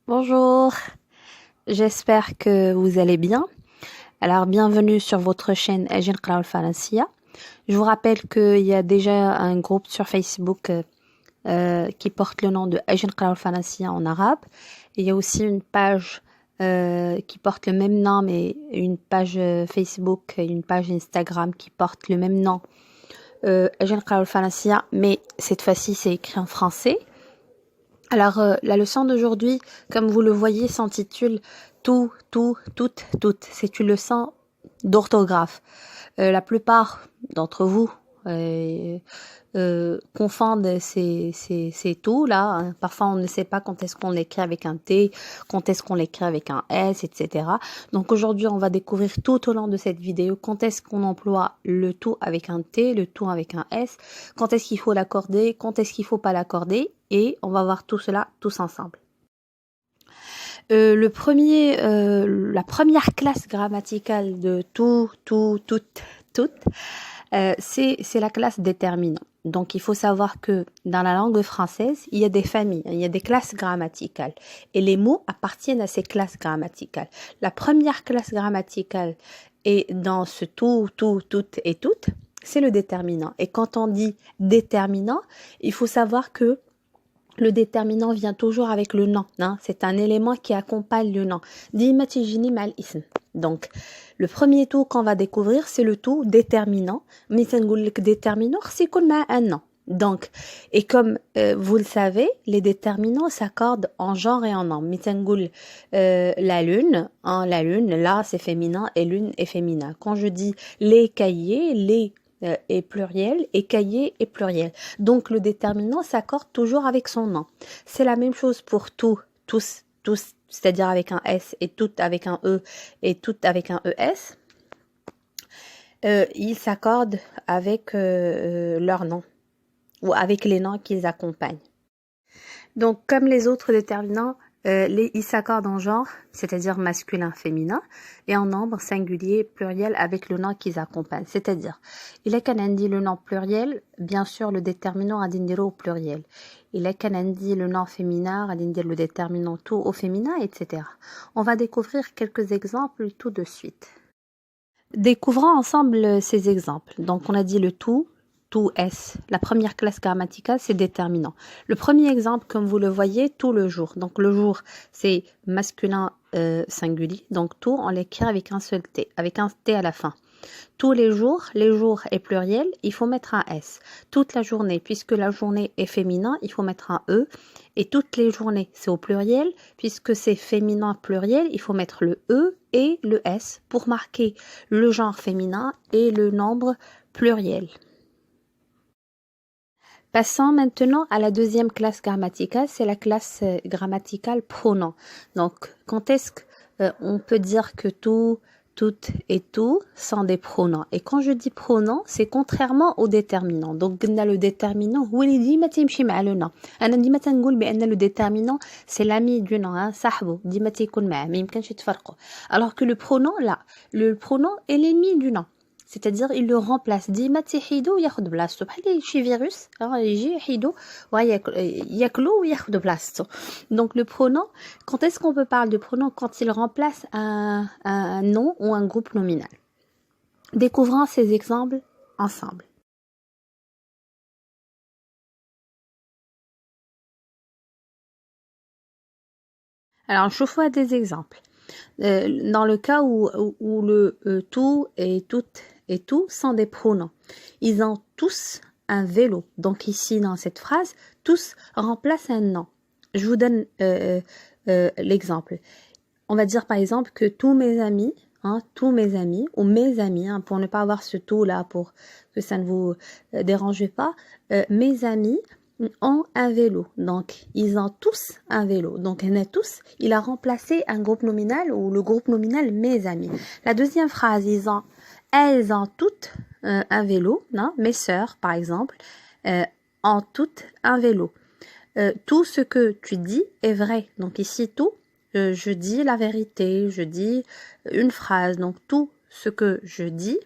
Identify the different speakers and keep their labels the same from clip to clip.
Speaker 1: Bonjour, j'espère que vous allez bien. Alors, bienvenue sur votre chaîne Ajin Qra al-Faransiya. Je vous rappelle qu'il y a déjà un groupe sur Facebook qui porte le nom de Ajin Qra al-Faransiya en arabe. Il y a aussi une page qui porte le même nom, mais une page Facebook et une page Instagram qui porte le même nom, Ajin Qra al-Faransiya, mais cette fois-ci c'est écrit en français. Alors, la leçon d'aujourd'hui, comme vous le voyez, s'intitule tout, toutes. C'est une leçon d'orthographe. La plupart d'entre vous confondent ces tout là. Hein. Parfois, on ne sait pas quand est-ce qu'on l'écrit avec un T, quand est-ce qu'on l'écrit avec un S, etc. Donc aujourd'hui, on va découvrir tout au long de cette vidéo quand est-ce qu'on emploie le tout avec un T, le tout avec un S, quand est-ce qu'il faut l'accorder, quand est-ce qu'il faut pas l'accorder, et on va voir tout cela tous ensemble. La première classe grammaticale de tout, toutes, c'est la classe déterminant. Donc, il faut savoir que dans la langue française, il y a des familles, il y a des classes grammaticales. Et les mots appartiennent à ces classes grammaticales. La première classe grammaticale est dans ce tout, toutes et toutes, c'est le déterminant. Et quand on dit déterminant, il faut savoir que le déterminant vient toujours avec le nom. Hein? C'est un élément qui accompagne le nom. Donc, le premier tout qu'on va découvrir, c'est le tout déterminant. Mais déterminant, c'est qu'on a un nom. Donc, et comme vous le savez, les déterminants s'accordent en genre et en nom. La lune, la lune, là c'est féminin et lune est féminin. Quand je dis les cahiers, les est pluriel et cahier est pluriel. Donc le déterminant s'accorde toujours avec son nom. C'est la même chose pour tout, tous, c'est-à-dire avec un S et tout avec un E et tout avec un ES. Ils s'accordent avec leur nom ou avec les noms qu'ils accompagnent. Donc comme les autres déterminants, ils s'accordent en genre, c'est-à-dire masculin, féminin, et en nombre singulier, pluriel, avec le nom qu'ils accompagnent. C'est-à-dire, il est qu'on dit le nom pluriel, bien sûr, le déterminant a dit au pluriel. Il est qu'on dit le nom féminin, a dit le déterminant tout au féminin, etc. On va découvrir quelques exemples tout de suite. Découvrons ensemble ces exemples. Donc, on a dit le tout S. La première classe grammaticale, c'est déterminant. Le premier exemple, comme vous le voyez, tout le jour. Donc, le jour, c'est masculin singulier. Donc, tout, on l'écrit avec un seul T, avec un T à la fin. Tous les jours est pluriel, il faut mettre un S. Toute la journée, puisque la journée est féminin, il faut mettre un E. Et toutes les journées, c'est au pluriel, puisque c'est féminin pluriel, il faut mettre le E et le S pour marquer le genre féminin et le nombre pluriel. Passons maintenant à la deuxième classe grammaticale, c'est la classe grammaticale pronom. Donc, quand est-ce qu'on peut dire que tout, toutes et tout sont des pronoms? Et quand je dis pronom, c'est contrairement au déterminant. Donc, le déterminant, le déterminant, c'est l'ami du nom, alors que le pronom, là, le pronom est l'ennemi du nom. C'est-à-dire, il le remplace. ديما تيحيدو وياخد بلاصتو بحال شي فيروس يجي يحيدو وياكلو وياخد بلاصتو. Donc le pronom, quand est-ce qu'on peut parler de pronom? Quand il remplace un nom ou un groupe nominal. Découvrons ces exemples ensemble. Alors, نشوفوا des exemples. Dans le cas où le tout et toutes et tout sont des pronoms. Ils ont tous un vélo. Donc ici, dans cette phrase, tous remplacent un nom. Je vous donne l'exemple. On va dire par exemple que tous mes amis, ou mes amis, pour ne pas avoir ce tout-là, pour que ça ne vous dérange pas, mes amis ont un vélo. Donc, ils ont tous un vélo. Donc, il a remplacé un groupe nominal ou le groupe nominal mes amis. La deuxième phrase, elles ont toutes un vélo. Non? Mes sœurs, par exemple, ont toutes un vélo. Tout ce que tu dis est vrai. Donc, ici, tout, je dis la vérité, je dis une phrase. Donc, tout ce que je dis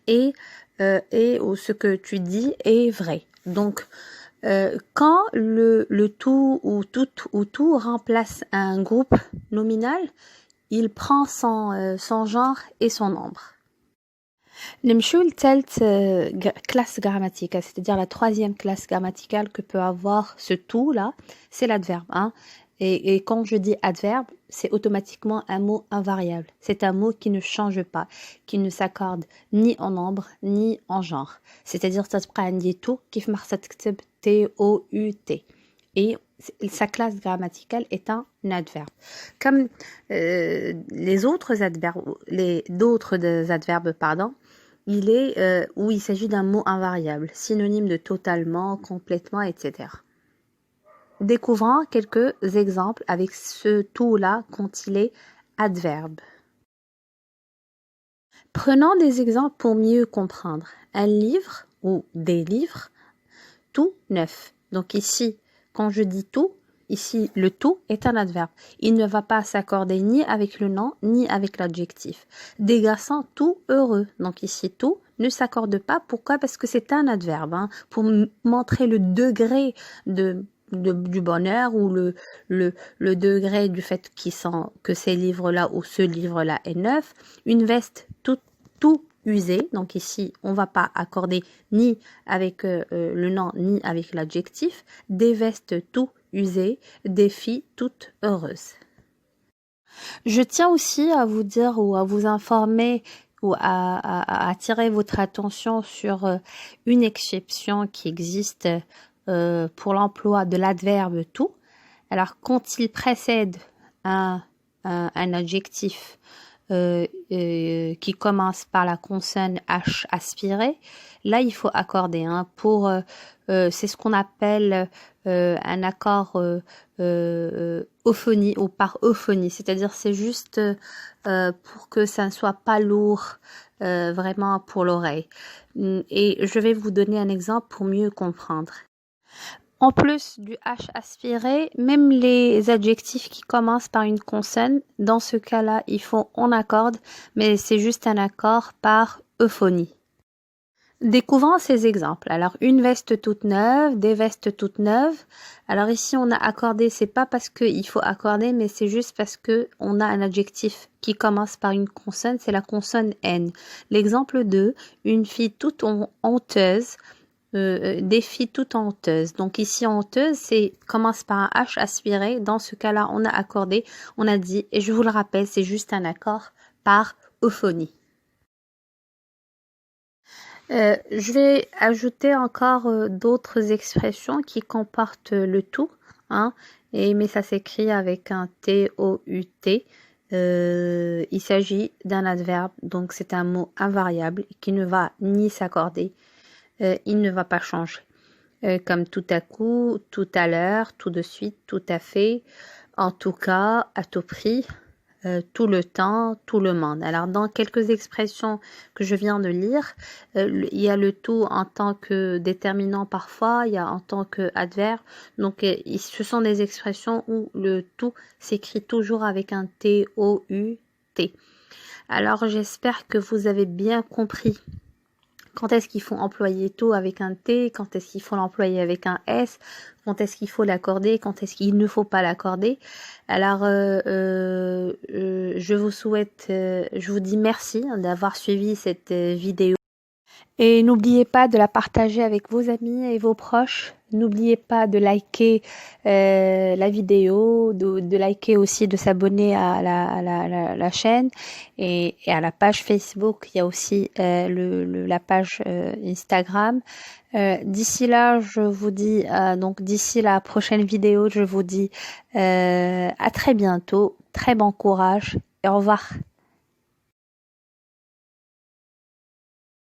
Speaker 1: ou ce que tu dis est vrai. Donc, Quand le tout ou tout remplace un groupe nominal, il prend son genre et son nombre. نمشيو لثالث classe grammaticale, c'est-à-dire la troisième classe grammaticale que peut avoir ce tout là, c'est l'adverbe. Hein. Et quand je dis adverbe, c'est automatiquement un mot invariable. C'est un mot qui ne change pas, qui ne s'accorde ni en nombre ni en genre. C'est-à-dire ça se prend un tout qui fait T-O-U-T. Et sa classe grammaticale est un adverbe. Comme les autres adverbes, pardon, il est où il s'agit d'un mot invariable, synonyme de totalement, complètement, etc. Découvrons quelques exemples avec ce tout-là quand il est adverbe. Prenons des exemples pour mieux comprendre. Un livre ou des livres, tout neuf. Donc ici, quand je dis tout, ici le tout est un adverbe. Il ne va pas s'accorder ni avec le nom ni avec l'adjectif. Des garçons tout heureux. Donc ici tout ne s'accorde pas. Pourquoi? Parce que c'est un adverbe. Hein, pour montrer le degré du bonheur ou le degré du fait que ces livres-là ou ce livre-là est neuf. Une veste tout usé, donc ici on va pas accorder ni avec le nom ni avec l'adjectif. Des vestes tout usées, des filles toutes heureuses. Je tiens aussi à vous dire ou à vous informer ou à attirer votre attention sur une exception qui existe pour l'emploi de l'adverbe tout. Alors quand il précède un adjectif qui commence par la consonne H aspirée, là il faut accorder. Hein, c'est ce qu'on appelle un accord euphonie ou par euphonie, c'est-à-dire c'est juste pour que ça ne soit pas lourd vraiment pour l'oreille. Et je vais vous donner un exemple pour mieux comprendre. En plus du H aspiré, même les adjectifs qui commencent par une consonne, dans ce cas-là, il faut on accorde, mais c'est juste un accord par euphonie. Découvrons ces exemples. Alors, une veste toute neuve, des vestes toutes neuves. Alors ici, on a accordé, c'est pas parce qu'il faut accorder, mais c'est juste parce que on a un adjectif qui commence par une consonne, c'est la consonne N. L'exemple 2, une fille toute honteuse. Des filles toutes honteuses. Donc ici honteuse, c'est commence par un H aspiré. Dans ce cas-là, on a accordé, on a dit, et je vous le rappelle, c'est juste un accord par euphonie. Je vais ajouter encore d'autres expressions qui comportent le tout, hein, mais ça s'écrit avec un T-O-U-T. Il s'agit d'un adverbe, donc c'est un mot invariable qui ne va ni s'accorder, il ne va pas changer. Comme tout à coup, tout à l'heure, tout de suite, tout à fait, en tout cas, à tout prix, tout le temps, tout le monde. Alors dans quelques expressions que je viens de lire, il y a le tout en tant que déterminant parfois, il y a en tant que adverbe. Donc ce sont des expressions où le tout s'écrit toujours avec un T-O-U-T. Alors j'espère que vous avez bien compris quand est-ce qu'il faut employer tout avec un T, quand est-ce qu'il faut l'employer avec un S, quand est-ce qu'il faut l'accorder, quand est-ce qu'il ne faut pas l'accorder. Alors, je vous dis merci d'avoir suivi cette vidéo. Et n'oubliez pas de la partager avec vos amis et vos proches. N'oubliez pas de liker la vidéo, de liker aussi, de s'abonner à la chaîne et à la page Facebook. Il y a aussi la page Instagram. D'ici là, je vous dis, donc d'ici la prochaine vidéo, je vous dis à très bientôt. Très bon courage et au revoir.